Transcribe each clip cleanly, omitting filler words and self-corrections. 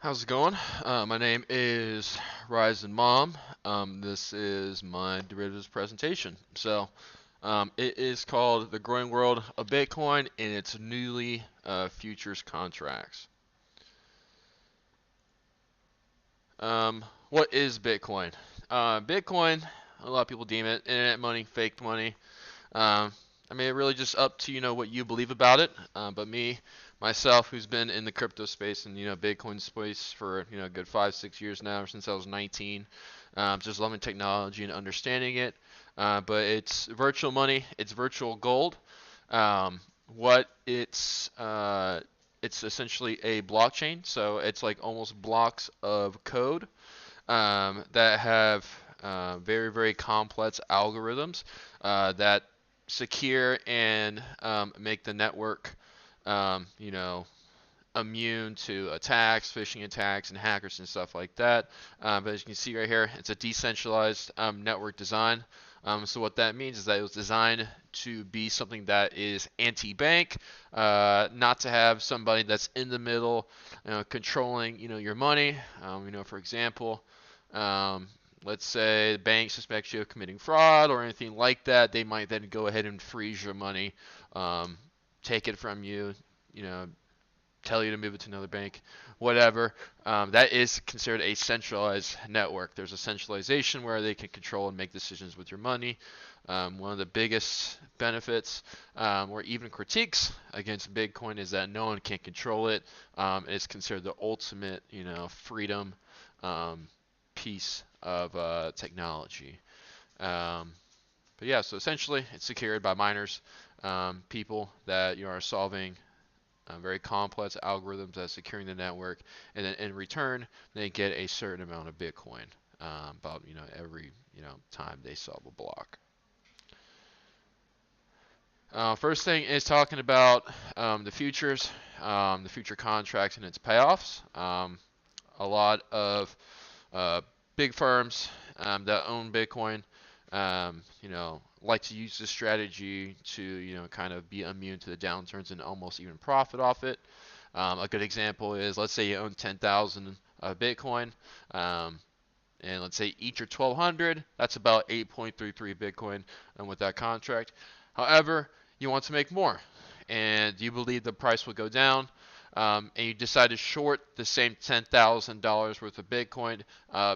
How's it going? My name is Ryzen Mom. This is my derivatives presentation. It is called The Growing World of Bitcoin and its newly futures contracts. What is Bitcoin? Bitcoin, a lot of people deem it internet money, fake money. Um, it really just up to what you believe about it. But me, myself, who's been in the crypto space and Bitcoin space for a good 5, 6 years now, since I was 19, just loving technology and understanding it. But it's virtual money, it's virtual gold. What it's essentially a blockchain, so it's like almost blocks of code that have very, very complex algorithms that secure and make the network, um, you know, immune to attacks, phishing attacks, and hackers and stuff like that. But as you can see right here, it's a decentralized network design. So what that means is that it was designed to be something that is anti-bank, not to have somebody that's in the middle, controlling, your money. For example, um, let's say the bank suspects you of committing fraud or anything like that. They might then go ahead and freeze your money, um, take it from you, you know, tell you to move it to another bank, whatever. That is considered a centralized network. There's a centralization where they can control and make decisions with your money. One of the biggest benefits or even critiques against Bitcoin is that no one can control it. It's considered the ultimate, freedom um, piece of technology. Um, but yeah, so essentially, it's secured by miners, people that are solving very complex algorithms that securing the network, and then in return they get a certain amount of Bitcoin, about every time they solve a block. First thing is talking about the futures, the future contracts and its payoffs. A lot of uh, big firms that own Bitcoin, like to use this strategy to kind of be immune to the downturns and almost even profit off it. A good example is, let's say you own 10,000 Bitcoin, um, and let's say each are 1,200. That's about 8.33 Bitcoin with that contract. However, you want to make more, and you believe the price will go down, and you decide to short the same $10,000 worth of Bitcoin,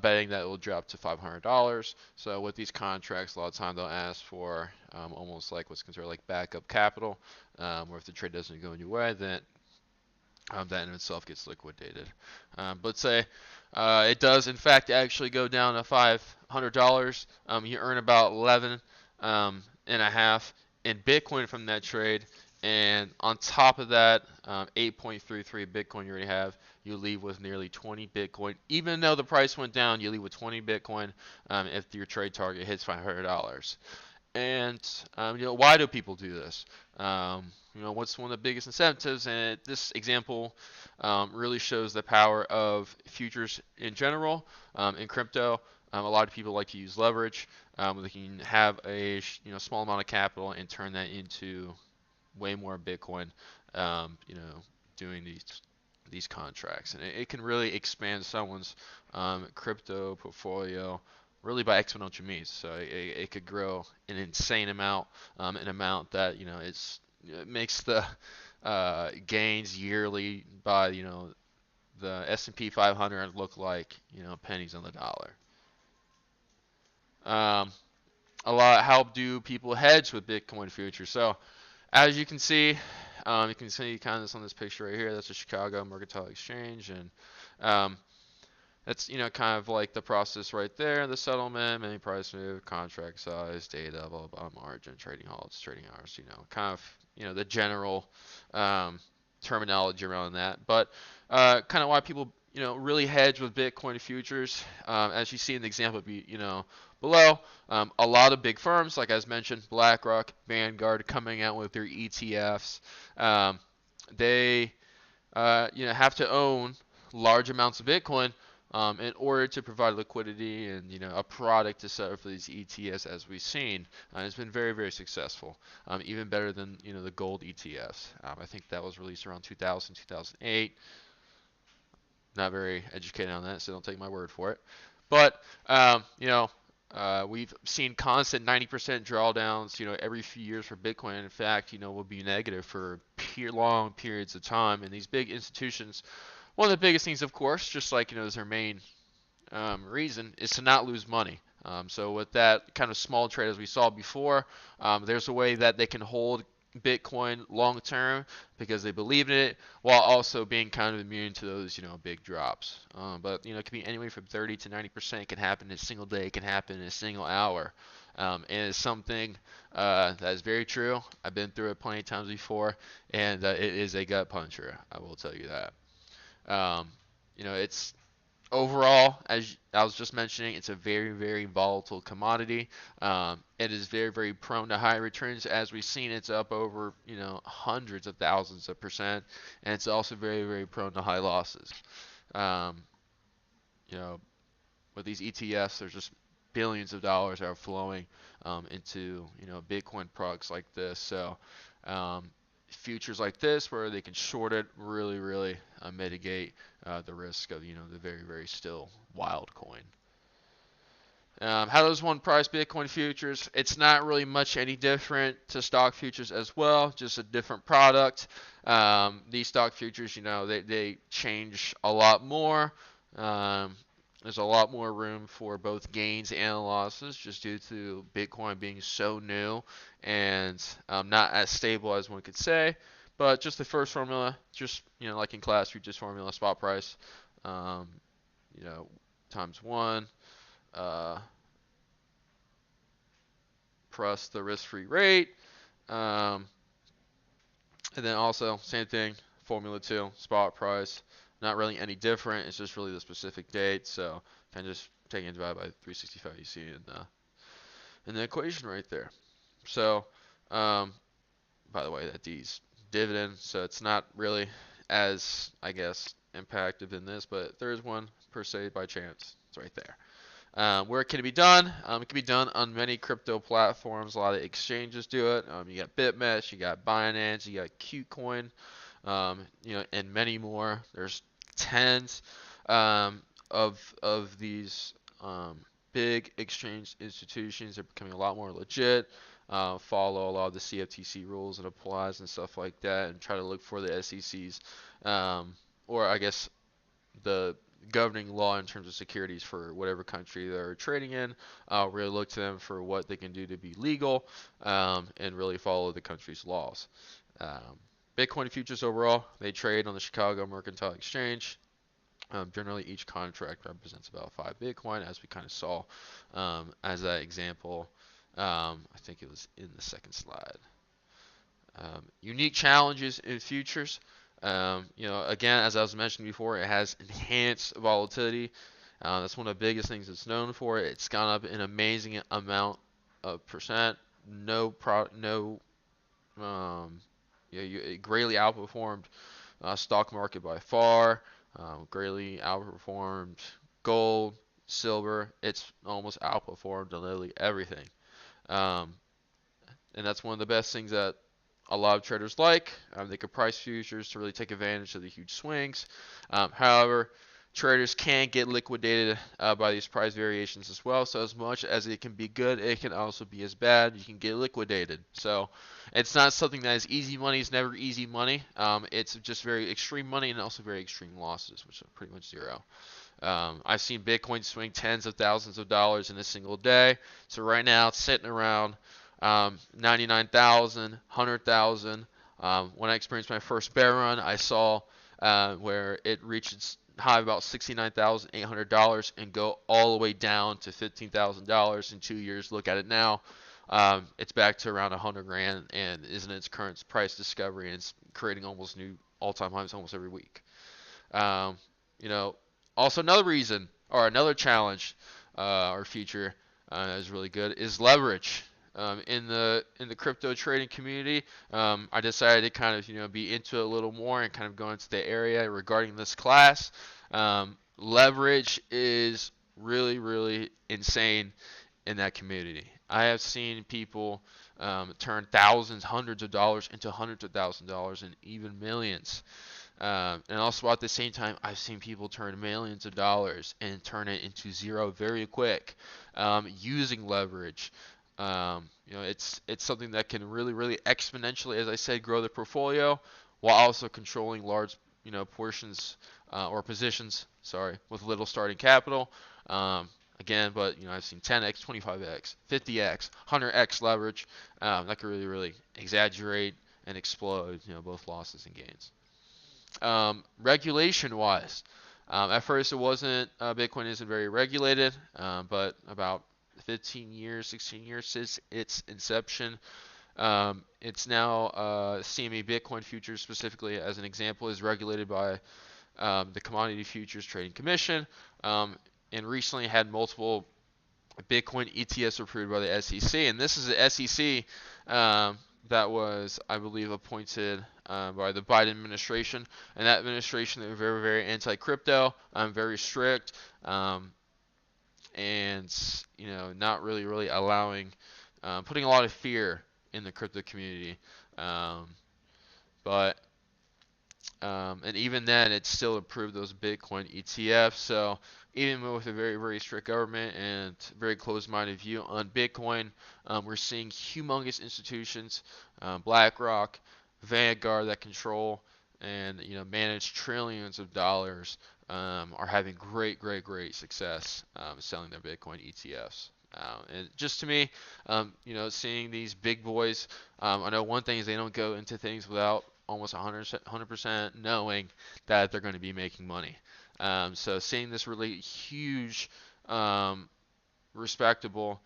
betting that it will drop to $500. So with these contracts, a lot of time they'll ask for almost like what's considered like backup capital, where if the trade doesn't go your way, then that in itself gets liquidated. But let's say it does in fact actually go down to $500. You earn about 11 and a half in Bitcoin from that trade, and on top of that, 8.33 Bitcoin you already have. You leave with nearly 20 Bitcoin. Even though the price went down, you leave with 20 Bitcoin if your trade target hits $500. And why do people do this? What's one of the biggest incentives? And this example really shows the power of futures in general. In crypto, a lot of people like to use leverage. They can have a small amount of capital and turn that into way more Bitcoin. Doing these contracts, and it can really expand someone's crypto portfolio really by exponential means. So it could grow an insane amount, an amount that it makes the gains yearly by the S&P 500 look like pennies on the dollar. Um, a lot. How do people hedge with Bitcoin futures? So as you can see kind of this on this picture right here. That's the Chicago Mercantile Exchange, and um, that's kind of like the process right there. The settlement, many price move, contract size, data, blah blah, blah, margin, trading halts, trading hours. Kind of the general um, terminology around that. But kind of why people really hedge with Bitcoin futures, as you see in the example below. A lot of big firms, like as mentioned, BlackRock, Vanguard, coming out with their ETFs. Um, they have to own large amounts of Bitcoin in order to provide liquidity and a product to sell for these ETFs, as we've seen. It's been very, very successful, even better than the gold ETFs. I think that was released around 2000, 2008. not very educated on that, so don't take my word for it. But we've seen constant 90% drawdowns, every few years for Bitcoin. In fact, will be negative for long periods of time. And these big institutions, one of the biggest things, of course, just like is their main reason, is to not lose money. So with that kind of small trade as we saw before, there's a way that they can hold Bitcoin long term because they believe in it, while also being kind of immune to those big drops. But it can be anywhere from 30 to 90%. It can happen in a single day. It can happen in a single hour. And it's something that is very true. I've been through it plenty of times before, and it is a gut puncher. I will tell you that. It's overall, as I was just mentioning, it's a very, very volatile commodity. It is very, very prone to high returns. As we've seen, it's up over, hundreds of thousands of percent, and it's also very, very prone to high losses. Um, you know, with these ETFs, there's just billions of dollars that are flowing into, Bitcoin products like this. So, um, futures like this, where they can short it, really, really mitigate the risk of, the very, very still wild coin. How does one price Bitcoin futures? It's not really much any different to stock futures as well, just a different product. These stock futures, they change a lot more. Um, there's a lot more room for both gains and losses just due to Bitcoin being so new and not as stable as one could say. But just the first formula, just like in class, we just formula spot price, um, you know, times one. Uh, Plus the risk-free rate. Um, and then also, same thing, Formula 2, spot price. Not really any different. It's just really the specific date. So kind of just take and divide by 365 you see in the equation right there. So, um, by the way, that D's dividend. So it's not really as, I guess, impactful in this, but there is one per se by chance. It's right there. Where can it be done? It can be done on many crypto platforms. A lot of exchanges do it. You got BitMEX, you got Binance, you got KuCoin, and many more. There's tens of these big exchange institutions. They're becoming a lot more legit. Follow a lot of the CFTC rules and applies and stuff like that, and try to look for the SEC's, or I guess the governing law in terms of securities for whatever country they're trading in. Really look to them for what they can do to be legal, and really follow the country's laws. Bitcoin futures overall, they trade on the Chicago Mercantile Exchange. Generally, each contract represents about 5 Bitcoin, as we kind of saw as that example. I think it was in the second slide. Unique challenges in futures. Again, as I was mentioning before, it has enhanced volatility. That's one of the biggest things it's known for. It's gone up an amazing amount of percent. It greatly outperformed stock market by far. Greatly outperformed gold, silver. It's almost outperformed literally everything. Um, and that's one of the best things that a lot of traders like. They can price futures to really take advantage of the huge swings. However, traders can get liquidated by these price variations as well. So as much as it can be good, it can also be as bad. You can get liquidated. So it's not something that is easy money. It's never easy money. It's just very extreme money and also very extreme losses, which are pretty much zero. I've seen Bitcoin swing tens of thousands of dollars in a single day. So right now it's sitting around 99,000, 100,000. When I experienced my first bear run, I saw where it reached its high of about $69,800 and go all the way down to $15,000 in 2 years. Look at it now. It's back to around 100 grand and is in its current price discovery, and it's creating almost new all-time highs almost every week. Um, you know, Also another reason or another challenge or feature is really good is leverage. In the crypto trading community, I decided to kind of be into it a little more and kind of go into the area regarding this class. Leverage is really really insane in that community. I have seen people turn thousands, hundreds of dollars into hundreds of thousands of dollars and even millions. And also at the same time, I've seen people turn millions of dollars and turn it into zero very quick, using leverage. It's something that can really, really exponentially, as I said, grow the portfolio while also controlling large, portions or positions, sorry, with little starting capital. Um, Again, but I've seen 10x, 25x, 50x, 100x leverage that could really, really exaggerate and explode, both losses and gains. Regulation-wise, at first it wasn't Bitcoin isn't very regulated, but about 15 years, 16 years since its inception, it's now CME Bitcoin futures specifically, as an example, is regulated by the Commodity Futures Trading Commission, and recently had multiple Bitcoin ETFs approved by the SEC. And this is the SEC that was, I believe, appointed by the Biden administration. And that administration, they were very, very anti-crypto, very strict, and not really, really allowing, putting a lot of fear in the crypto community. But and even then, it still approved those Bitcoin ETFs. So even with a very, very strict government and very closed-minded view on Bitcoin, we're seeing humongous institutions, BlackRock, Vanguard, that control and manage trillions of dollars, are having great, great, great success selling their Bitcoin ETFs. And just to me, seeing these big boys, I know one thing is they don't go into things without almost 100% knowing that they're going to be making money. So seeing this really huge, respectable,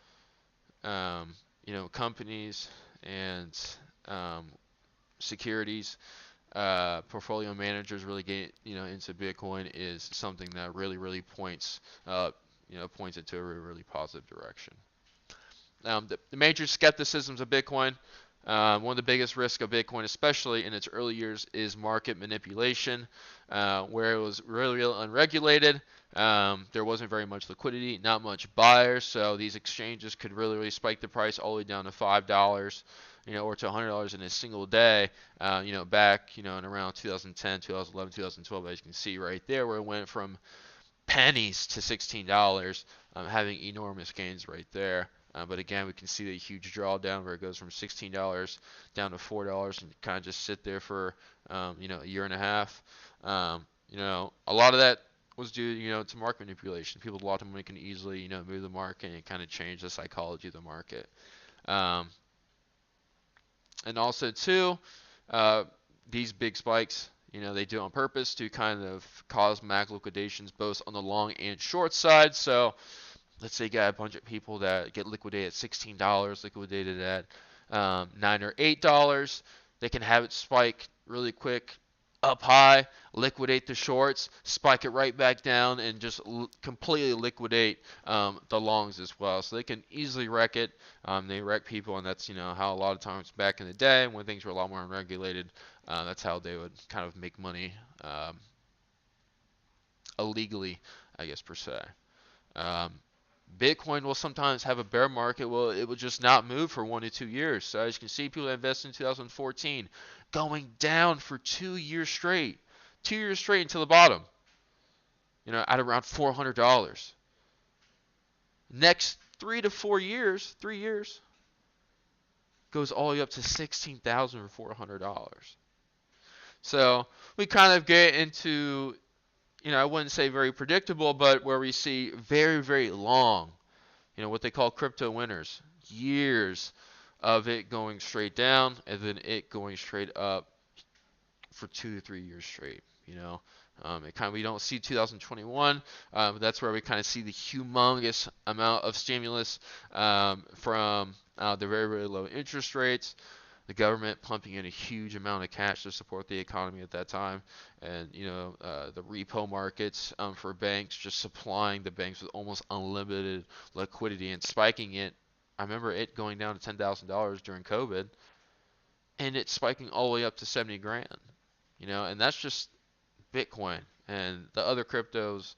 companies and securities, portfolio managers really get into Bitcoin is something that really, really points points it to a really, really positive direction. The major skepticisms of Bitcoin. One of the biggest risks of Bitcoin, especially in its early years, is market manipulation, where it was really, really unregulated. There wasn't very much liquidity, not much buyers, so these exchanges could really, really spike the price all the way down to $5, or to $100 in a single day. Back, in around 2010, 2011, 2012, as you can see right there, where it went from pennies to $16, having enormous gains right there. But again, we can see the huge drawdown where it goes from $16 down to $4 and kind of just sit there for a year and a half. A lot of that was due to market manipulation. People with a lot of money can easily move the market and kind of change the psychology of the market. And also too, these big spikes, they do on purpose to kind of cause max liquidations both on the long and short side. So let's say you got a bunch of people that get liquidated at $16, liquidated at $9 or $8. They can have it spike really quick up high, liquidate the shorts, spike it right back down, and just completely liquidate the longs as well. So they can easily wreck it. They wreck people, and that's how a lot of times back in the day when things were a lot more unregulated, that's how they would kind of make money illegally, I guess per se. Bitcoin will sometimes have a bear market. Well, it will just not move for 1 to 2 years. So as you can see, people that invested in 2014 going down for 2 years straight. 2 years straight until the bottom, at around $400. Next 3 to 4 years, 3 years, goes all the way up to $16,400. So we kind of get into I wouldn't say very predictable, but where we see very, very long, what they call crypto winners, years of it going straight down and then it going straight up for 2 to 3 years straight. We don't see 2021. That's where we kind of see the humongous amount of stimulus from the very, very low interest rates, the government pumping in a huge amount of cash to support the economy at that time, and the repo markets for banks, just supplying the banks with almost unlimited liquidity and spiking it. I remember it going down to $10,000 during COVID, and it's spiking all the way up to 70 grand. And that's just Bitcoin, and the other cryptos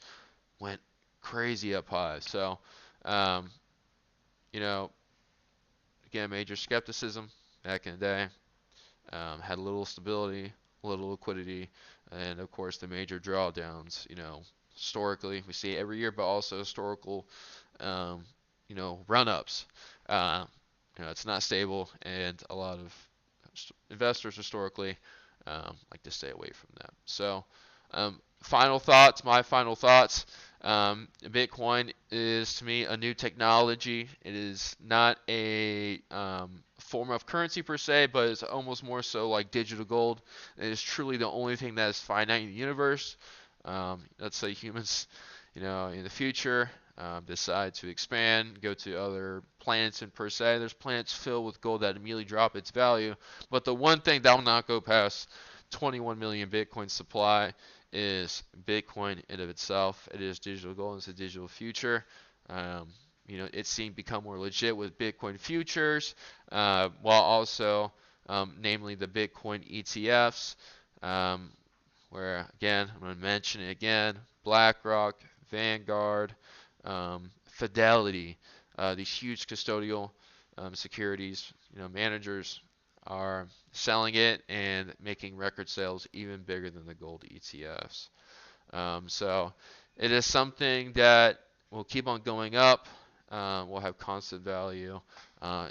went crazy up high. So, again, major skepticism back in the day. Had a little stability, a little liquidity, and of course the major drawdowns. Historically we see it every year, but also historical, um, run-ups. Uh, it's not stable, and a lot of investors historically like to stay away from that. So, final thoughts. My final thoughts. Bitcoin is to me a new technology. It is not a form of currency per se, but it's almost more so like digital gold. It is truly the only thing that is finite in the universe. Let's say humans, in the future, decide to expand, go to other planets, and per se, there's planets filled with gold that immediately drop its value. But the one thing that will not go past 21 million Bitcoin supply is Bitcoin in of itself. It is digital gold. It's a digital future. Um, it's seen become more legit with Bitcoin futures, while also, namely the Bitcoin ETFs, um, where again, I'm going to mention it again, BlackRock, Vanguard, Fidelity, these huge custodial securities, managers are selling it and making record sales even bigger than the gold ETFs. So it is something that will keep on going up, will have constant value,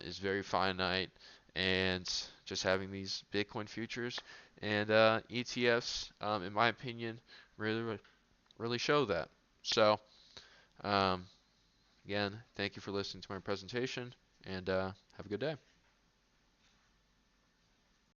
is very finite, and just having these Bitcoin futures and ETFs, in my opinion, really show that. So, um, again, thank you for listening to my presentation, and have a good day.